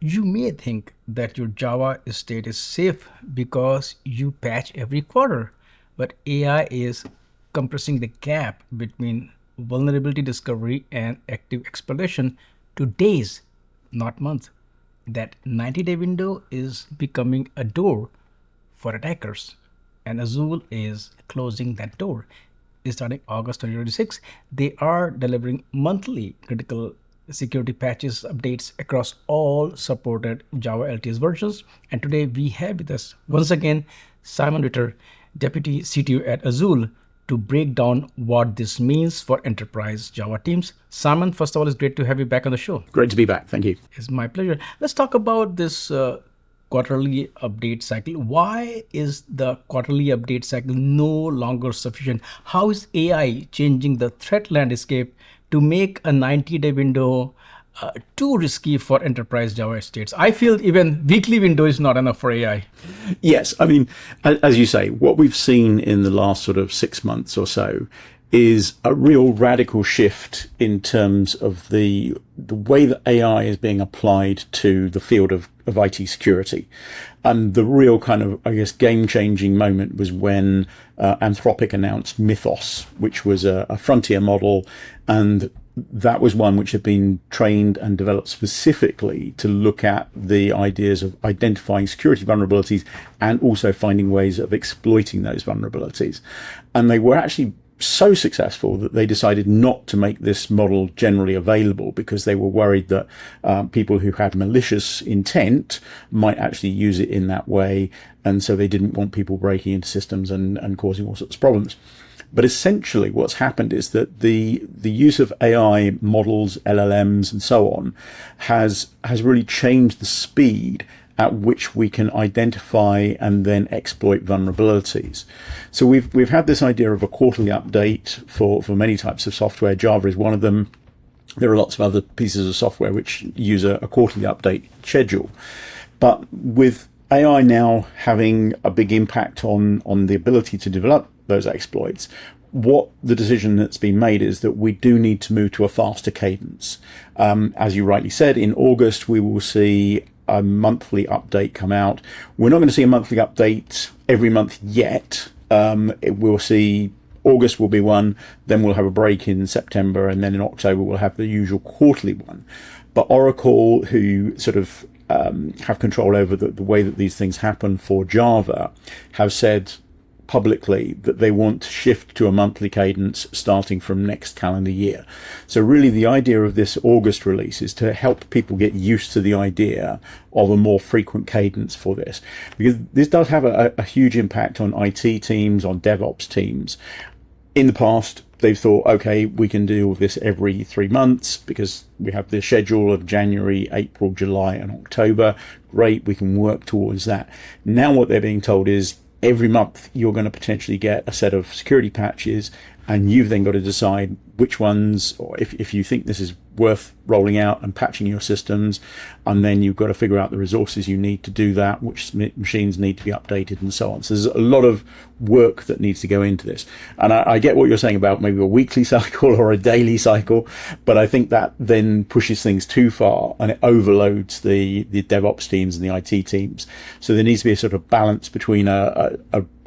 You may think that your Java estate is safe because you patch every quarter, but AI is compressing the gap between vulnerability discovery and active exploitation to days, not months. That 90-day window is becoming a door for attackers, and Azul is closing that door. Starting August 2026, they are delivering monthly critical security patches updates across all supported Java LTS versions. And today we have with us once again Simon Ritter, Deputy CTO at Azul, to break down what this means for enterprise Java teams. Simon, first of all, it's great to have you back on the show. Great to be back. Thank you. It's my pleasure. Let's talk about this quarterly update cycle. Why is the quarterly update cycle no longer sufficient? How is AI changing the threat landscape to make a 90-day window too risky for enterprise Java estates? I feel even weekly window is not enough for AI. Yes, I mean, as you say, what we've seen in the last sort of 6 months or so is a real radical shift in terms of the way that AI is being applied to the field of IT security. And the real kind of, I guess, game-changing moment was when Anthropic announced Mythos, which was a frontier model, and that was one which had been trained and developed specifically to look at the ideas of identifying security vulnerabilities and also finding ways of exploiting those vulnerabilities. And they were actually so successful that they decided not to make this model generally available because they were worried that people who had malicious intent might actually use it in that way. And so they didn't want people breaking into systems and causing all sorts of problems. But essentially what's happened is that the use of AI models, LLMs and so on has really changed the speed at which we can identify and then exploit vulnerabilities. So we've had this idea of a quarterly update for many types of software. Java is one of them. There are lots of other pieces of software which use a quarterly update schedule. But with AI now having a big impact on the ability to develop those exploits, what the decision that's been made is that we do need to move to a faster cadence. As you rightly said, in August we will see a monthly update come out. We're not going to see a monthly update every month yet. We'll see August will be one, then we'll have a break in September, and then in October we'll have the usual quarterly one. But Oracle, who sort of have control over the way that these things happen for Java, have said publicly that they want to shift to a monthly cadence starting from next calendar year. So really the idea of this August release is to help people get used to the idea of a more frequent cadence for this, because this does have a huge impact on IT teams, on DevOps teams. In the past, they've thought, okay, we can do this every 3 months because we have the schedule of January, April, July and October. Great, we can work towards that. Now what they're being told is every month you're going to potentially get a set of security patches, and you've then got to decide which ones, or if you think this is worth rolling out and patching your systems, and then you've got to figure out the resources you need to do that, which machines need to be updated and so on. So there's a lot of work that needs to go into this. And I get what you're saying about maybe a weekly cycle or a daily cycle, but I think that then pushes things too far and it overloads the DevOps teams and the IT teams. So there needs to be a sort of balance between a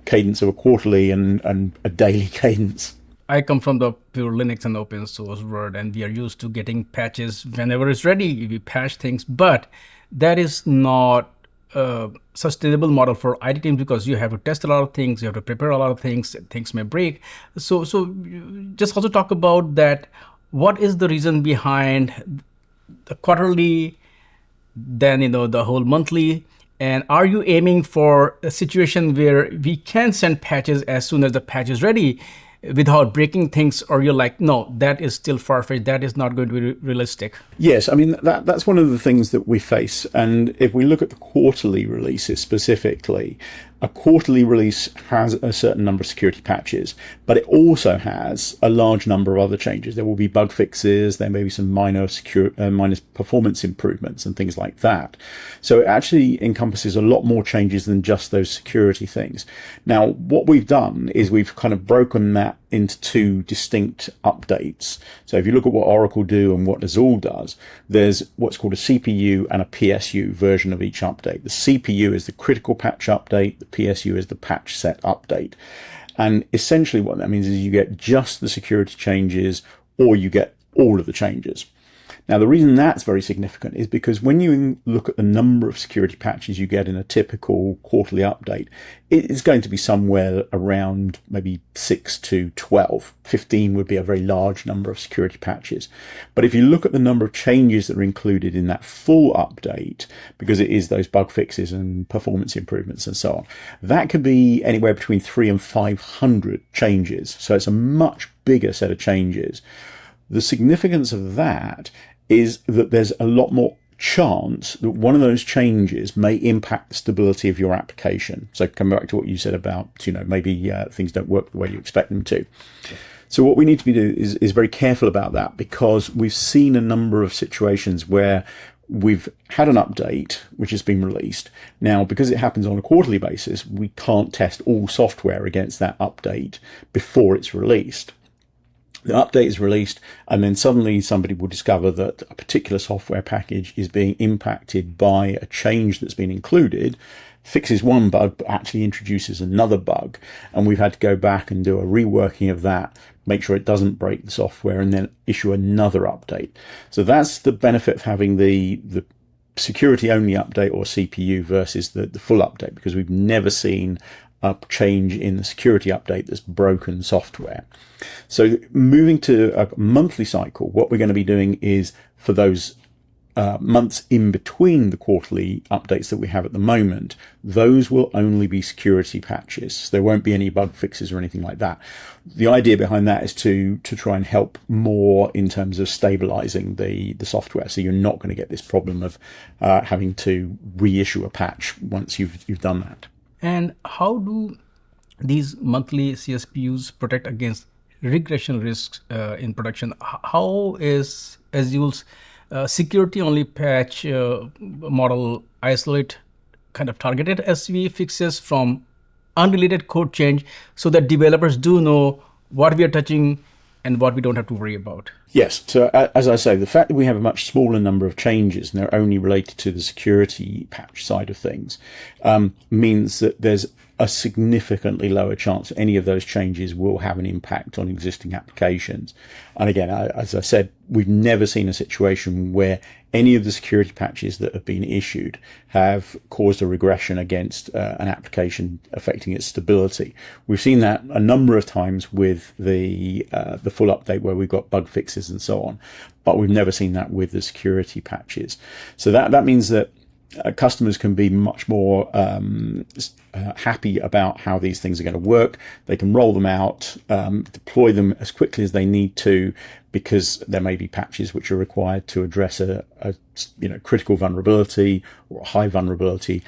cadence of a quarterly and a daily cadence. I come from the pure Linux and open source world, and we are used to getting patches whenever it's ready. We patch things, but that is not a sustainable model for IT teams because you have to test a lot of things, you have to prepare a lot of things, things may break. So just also talk about that. What is the reason behind the quarterly, then the whole monthly? And are you aiming for a situation where we can send patches as soon as the patch is ready without breaking things, or you're like, no, that is still far-fetched, that is not going to be realistic? Yes, I mean, that's one of the things that we face. And if we look at the quarterly releases specifically, a quarterly release has a certain number of security patches, but it also has a large number of other changes. There will be bug fixes, there may be some minor performance improvements and things like that. So it actually encompasses a lot more changes than just those security things. Now, what we've done is we've kind of broken that into two distinct updates. So if you look at what Oracle do and what Azul does, there's what's called a CPU and a PSU version of each update. The CPU is the critical patch update. The PSU is the patch set update. And essentially what that means is you get just the security changes or you get all of the changes. Now, the reason that's very significant is because when you look at the number of security patches you get in a typical quarterly update, it is going to be somewhere around maybe 6 to 12. 15 would be a very large number of security patches. But if you look at the number of changes that are included in that full update, because it is those bug fixes and performance improvements and so on, that could be anywhere between 300 and 500 changes. So it's a much bigger set of changes. The significance of that is that there's a lot more chance that one of those changes may impact the stability of your application. So coming back to what you said about, maybe things don't work the way you expect them to. So what we need to be doing is very careful about that, because we've seen a number of situations where we've had an update which has been released. Now, because it happens on a quarterly basis, we can't test all software against that update before it's released. The update is released, and then suddenly somebody will discover that a particular software package is being impacted by a change that's been included, fixes one bug, but actually introduces another bug. And we've had to go back and do a reworking of that, make sure it doesn't break the software, and then issue another update. So that's the benefit of having the security only update or CPU versus the full update, because we've never seen a change in the security update that's broken software. So moving to a monthly cycle, what we're going to be doing is for those months in between the quarterly updates that we have at the moment, those will only be security patches. There won't be any bug fixes or anything like that. The idea behind that is to try and help more in terms of stabilizing the software. So you're not going to get this problem of having to reissue a patch once you've done that. And how do these monthly CSPUs protect against regression risks in production? How is Azul's security-only patch model isolate kind of targeted SV fixes from unrelated code change so that developers do know what we are touching and what we don't have to worry about? Yes. So as I say, the fact that we have a much smaller number of changes and they're only related to the security patch side of things means that there's a significantly lower chance any of those changes will have an impact on existing applications. And again, as I said, we've never seen a situation where any of the security patches that have been issued have caused a regression against an application affecting its stability. We've seen that a number of times with the full update where we've got bug fixes and so on, but we've never seen that with the security patches. So that means that customers can be much more happy about how these things are going to work. They can roll them out, deploy them as quickly as they need to, because there may be patches which are required to address a critical vulnerability or a high vulnerability.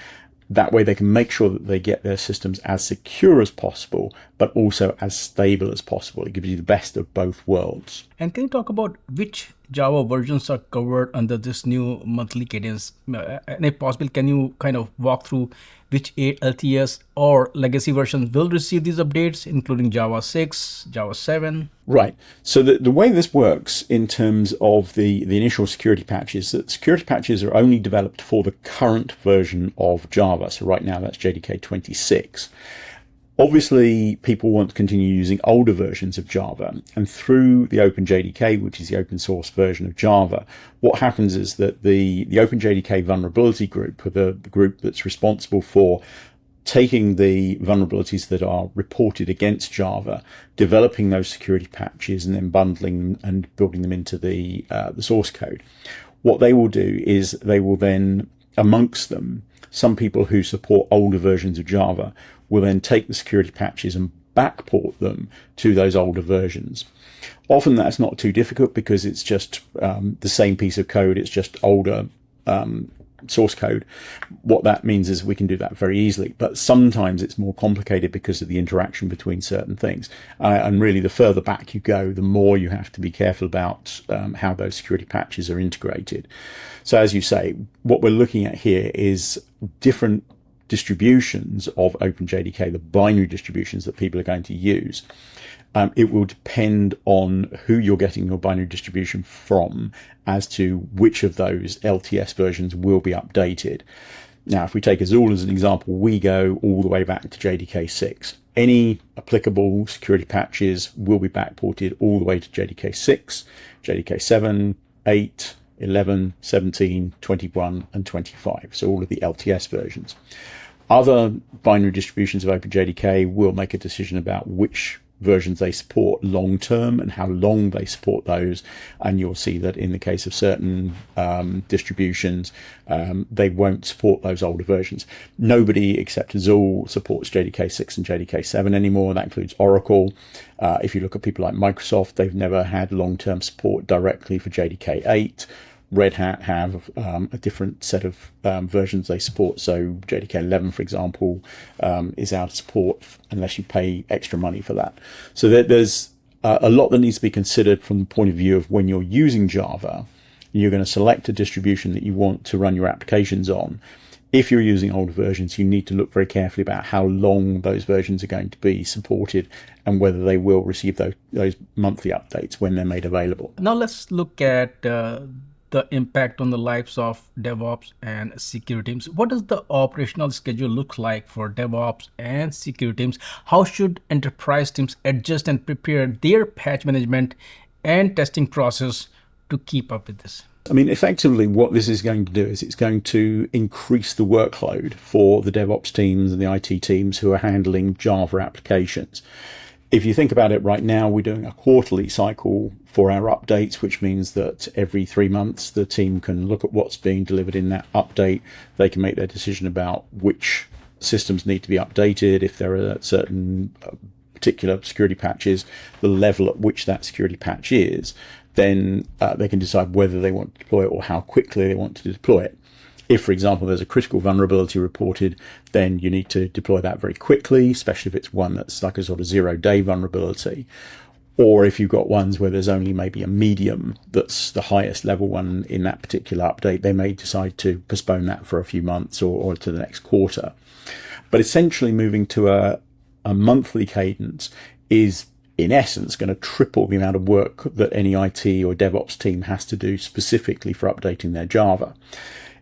That way they can make sure that they get their systems as secure as possible, but also as stable as possible. It gives you the best of both worlds. And can you talk about which Java versions are covered under this new monthly cadence? And if possible, can you kind of walk through which LTS or legacy versions will receive these updates, including Java 6, Java 7? Right. So the way this works in terms of the initial security patches, that security patches are only developed for the current version of Java. So right now that's JDK 26. Obviously, people want to continue using older versions of Java, and through the OpenJDK, which is the open source version of Java, what happens is that the OpenJDK vulnerability group, or the group that's responsible for taking the vulnerabilities that are reported against Java, developing those security patches, and then bundling them and building them into the source code. What they will do is they will then, amongst them, some people who support older versions of Java will then take the security patches and backport them to those older versions. Often that's not too difficult because it's just the same piece of code, it's just older source code. What that means is we can do that very easily, but sometimes it's more complicated because of the interaction between certain things. And really, the further back you go, the more you have to be careful about how those security patches are integrated. So as you say, what we're looking at here is different distributions of OpenJDK, the binary distributions that people are going to use. It will depend on who you're getting your binary distribution from as to which of those LTS versions will be updated. Now, if we take Azul as an example, we go all the way back to JDK 6. Any applicable security patches will be backported all the way to JDK 6, JDK 7, 8, 11, 17, 21, and 25. So all of the LTS versions. Other binary distributions of OpenJDK will make a decision about which versions they support long term and how long they support those. And you'll see that in the case of certain distributions, they won't support those older versions. Nobody except Azul supports JDK 6 and JDK 7 anymore. That includes Oracle. If you look at people like Microsoft, they've never had long-term support directly for JDK 8. Red Hat have a different set of versions they support. So JDK 11, for example, is out of support unless you pay extra money for that. So there's a lot that needs to be considered from the point of view of when you're using Java. You're going to select a distribution that you want to run your applications on. If you're using older versions, you need to look very carefully about how long those versions are going to be supported and whether they will receive those monthly updates when they're made available. Now let's look at the impact on the lives of DevOps and security teams. What does the operational schedule look like for DevOps and security teams? How should enterprise teams adjust and prepare their patch management and testing process to keep up with this? I mean, effectively, what this is going to do is it's going to increase the workload for the DevOps teams and the IT teams who are handling Java applications. If you think about it right now, we're doing a quarterly cycle for our updates, which means that every 3 months, the team can look at what's being delivered in that update. They can make their decision about which systems need to be updated. If there are certain particular security patches, the level at which that security patch is, then they can decide whether they want to deploy it or how quickly they want to deploy it. If, for example, there's a critical vulnerability reported, then you need to deploy that very quickly, especially if it's one that's like a sort of 0-day vulnerability. Or if you've got ones where there's only maybe a medium that's the highest level one in that particular update, they may decide to postpone that for a few months or to the next quarter. But essentially moving to a monthly cadence is, in essence, going to triple the amount of work that any IT or DevOps team has to do specifically for updating their Java.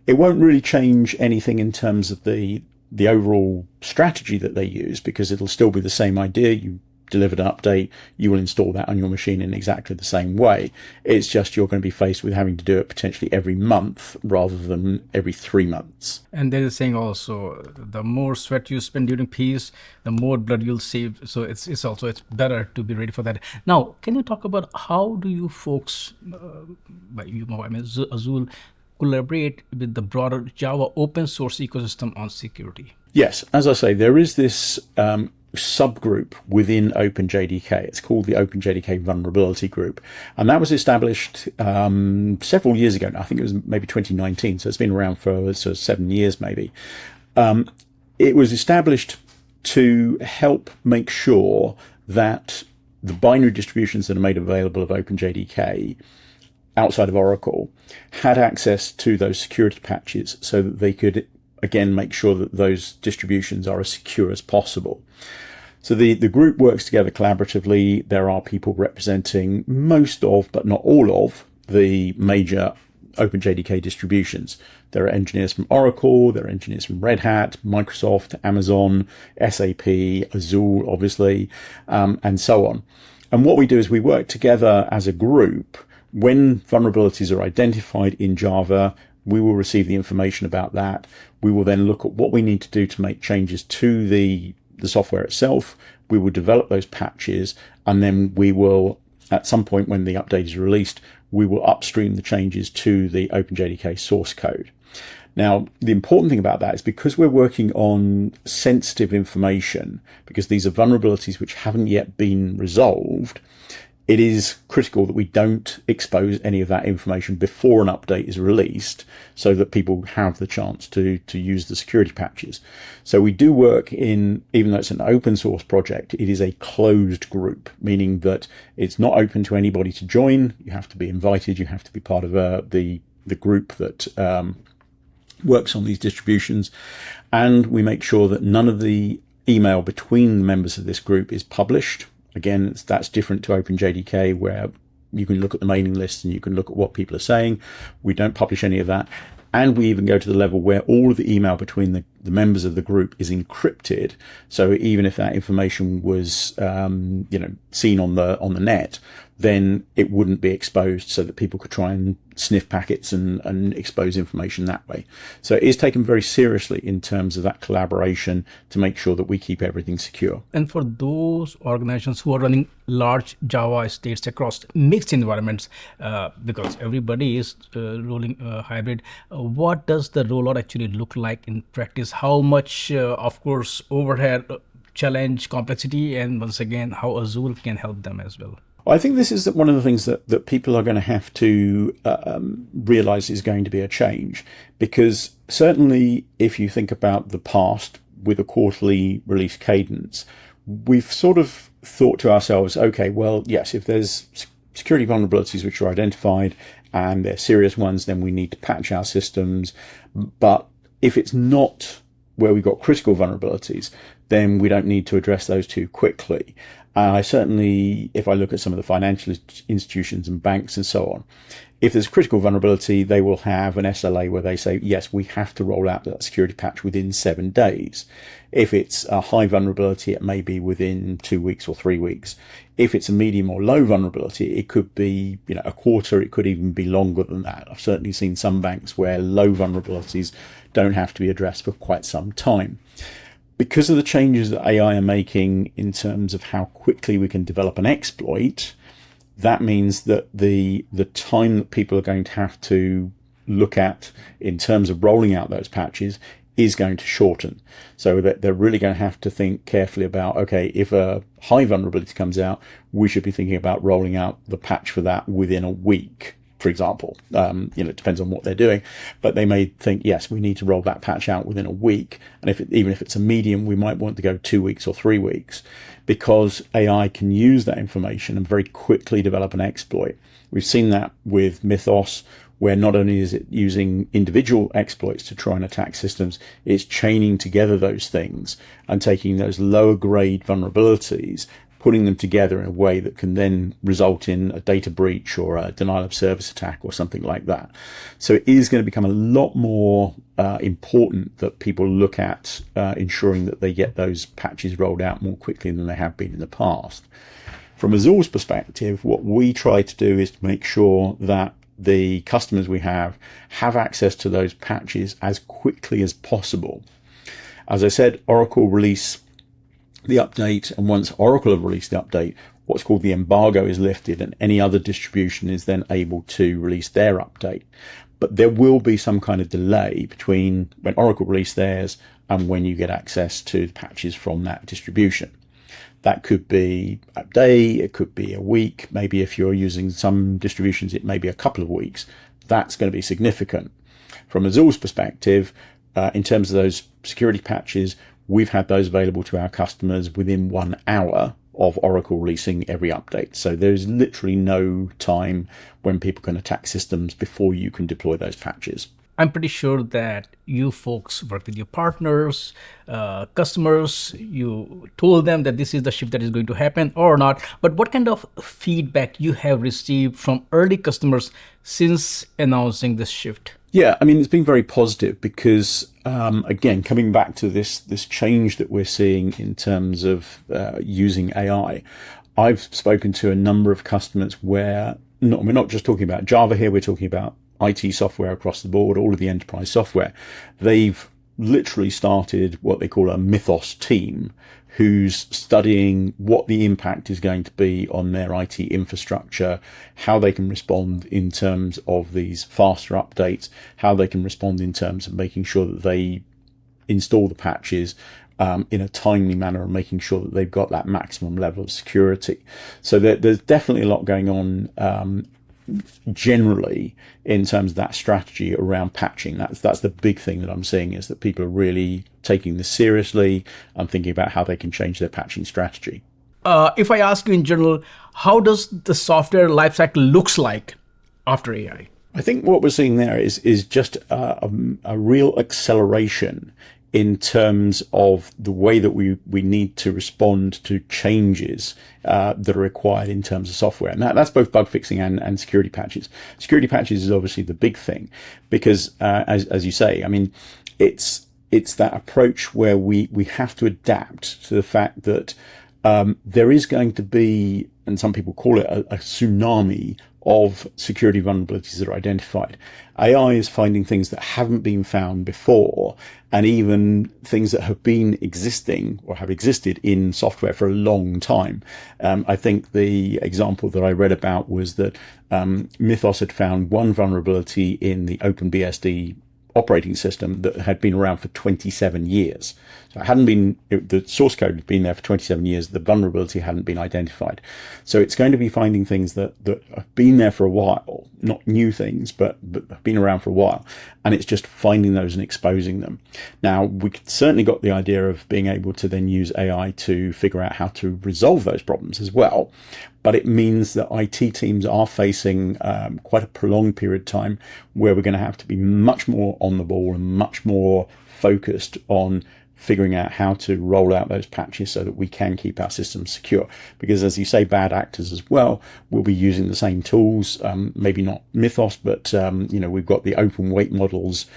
It won't really change anything in terms of the overall strategy that they use, because it'll still be the same idea. You delivered an update, you will install that on your machine in exactly the same way. It's just you're going to be faced with having to do it potentially every month rather than every 3 months. And there is saying also, the more sweat you spend during peace, the more blood you'll save. So it's better to be ready for that. Now, can you talk about how do you folks, Azul, collaborate with the broader Java open source ecosystem on security? Yes, as I say, there is this subgroup within OpenJDK. It's called the OpenJDK Vulnerability Group. And that was established several years ago now. I think it was maybe 2019. So it's been around for sort of 7 years maybe. It was established to help make sure that the binary distributions that are made available of OpenJDK outside of Oracle had access to those security patches so that they could, again, make sure that those distributions are as secure as possible. So the group works together collaboratively. There are people representing most of, but not all of, the major OpenJDK distributions. There are engineers from Oracle, there are engineers from Red Hat, Microsoft, Amazon, SAP, Azul, obviously, and so on. And what we do is we work together as a group. When vulnerabilities are identified in Java, we will receive the information about that. We will then look at what we need to do to make changes to the software itself. We will develop those patches, and then we will, at some point when the update is released, we will upstream the changes to the OpenJDK source code. Now, the important thing about that is because we're working on sensitive information, because these are vulnerabilities which haven't yet been resolved, it is critical that we don't expose any of that information before an update is released so that people have the chance to use the security patches. So we do work in, even though it's an open source project, it is a closed group, meaning that it's not open to anybody to join. You have to be invited. You have to be part of the group that works on these distributions. And we make sure that none of the email between members of this group is published. Again, that's different to OpenJDK, where you can look at the mailing list and you can look at what people are saying. We don't publish any of that. And we even go to the level where all of the email between the members of the group is encrypted. So even if that information was, seen on the net, then it wouldn't be exposed, so that people could try and sniff packets and expose information that way. So it is taken very seriously in terms of that collaboration to make sure that we keep everything secure. And for those organizations who are running large Java estates across mixed environments, because everybody is rolling hybrid, what does the rollout actually look like in practice? How much, of course, overhead, challenge, complexity, and once again, how Azul can help them as well? I think this is one of the things that people are going to have to realize is going to be a change, because certainly if you think about the past with a quarterly release cadence, we've sort of thought to ourselves, okay, well, yes, if there's security vulnerabilities which are identified and they're serious ones, then we need to patch our systems. But if it's not where we've got critical vulnerabilities, then we don't need to address those too quickly. Certainly, if I look at some of the financial institutions and banks and so on, if there's critical vulnerability, they will have an SLA where they say, yes, we have to roll out that security patch within 7 days. If it's a high vulnerability, it may be within 2 weeks or 3 weeks. If it's a medium or low vulnerability, it could be, a quarter. It could even be longer than that. I've certainly seen some banks where low vulnerabilities don't have to be addressed for quite some time. Because of the changes that AI are making in terms of how quickly we can develop an exploit, that means that the time that people are going to have to look at in terms of rolling out those patches is going to shorten. So that they're really going to have to think carefully about, okay, if a high vulnerability comes out, we should be thinking about rolling out the patch for that within a week, for example. It depends on what they're doing, but they may think, yes, we need to roll that patch out within a week. And even if it's a medium, we might want to go 2 weeks or 3 weeks, because AI can use that information and very quickly develop an exploit. We've seen that with Mythos, where not only is it using individual exploits to try and attack systems, it's chaining together those things and taking those lower grade vulnerabilities, putting them together in a way that can then result in a data breach or a denial of service attack or something like that. So it is going to become a lot more important that people look at ensuring that they get those patches rolled out more quickly than they have been in the past. From Azul's perspective, what we try to do is to make sure that the customers we have access to those patches as quickly as possible. As I said, Oracle release the update, and once Oracle have released the update, what's called the embargo is lifted, and any other distribution is then able to release their update. But there will be some kind of delay between when Oracle release theirs and when you get access to the patches from that distribution. That could be a day, it could be a week, maybe if you're using some distributions, it may be a couple of weeks. That's going to be significant. From Azul's perspective, in terms of those security patches, we've had those available to our customers within 1 hour of Oracle releasing every update. So there's literally no time when people can attack systems before you can deploy those patches. I'm pretty sure that you folks work with your partners, customers. You told them that this is the shift that is going to happen or not. But what kind of feedback you have received from early customers since announcing this shift? Yeah, I mean, it's been very positive because, again, coming back to this change that we're seeing in terms of using AI, I've spoken to a number of customers where we're not just talking about Java here, we're talking about IT software across the board, all of the enterprise software. They've literally started what they call a Mythos team, who's studying what the impact is going to be on their IT infrastructure, how they can respond in terms of these faster updates, how they can respond in terms of making sure that they install the patches in a timely manner and making sure that they've got that maximum level of security. So there's definitely a lot going on generally in terms of that strategy around patching. That's the big thing that I'm seeing, is that people are really taking this seriously and thinking about how they can change their patching strategy. If I ask you in general, how does the software lifecycle looks like after AI? I think what we're seeing there is just a real acceleration in terms of the way that we need to respond to changes that are required in terms of software. And that's both bug fixing and security patches. Security patches is obviously the big thing because, as you say, I mean, it's that approach where we have to adapt to the fact that there is going to be, and some people call it a tsunami of security vulnerabilities that are identified. AI is finding things that haven't been found before, and even things that have been existing or have existed in software for a long time. I think the example that I read about was that Mythos had found one vulnerability in the OpenBSD operating system that had been around for 27 years. So it hadn't been, the source code had been there for 27 years. The vulnerability hadn't been identified. So it's going to be finding things that have been there for a while, not new things, but have been around for a while. And it's just finding those and exposing them. Now, we certainly got the idea of being able to then use AI to figure out how to resolve those problems as well. But it means that IT teams are facing quite a prolonged period of time where we're going to have to be much more on the ball and much more focused on figuring out how to roll out those patches so that we can keep our systems secure. Because as you say, bad actors as well will be using the same tools, maybe not Mythos, but we've got the open weight models,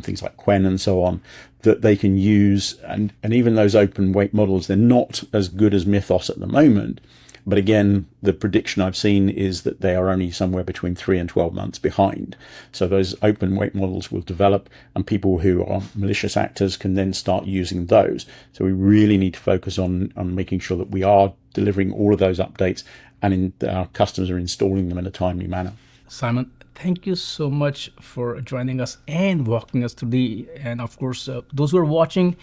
things like Quen and so on, that they can use. And even those open weight models, they're not as good as Mythos at the moment. But again, the prediction I've seen is that they are only somewhere between 3 and 12 months behind. So those open weight models will develop, and people who are malicious actors can then start using those. So we really need to focus on making sure that we are delivering all of those updates and our customers are installing them in a timely manner. Simon, thank you so much for joining us and walking us through and of course, those who are watching,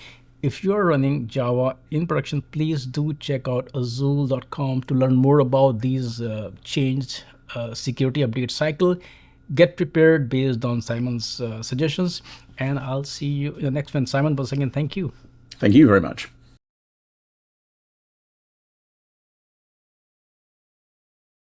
if you're running Java in production, please do check out azul.com to learn more about these changed security update cycle. Get prepared based on Simon's suggestions, and I'll see you in the next one. Simon, once again, thank you. Thank you very much.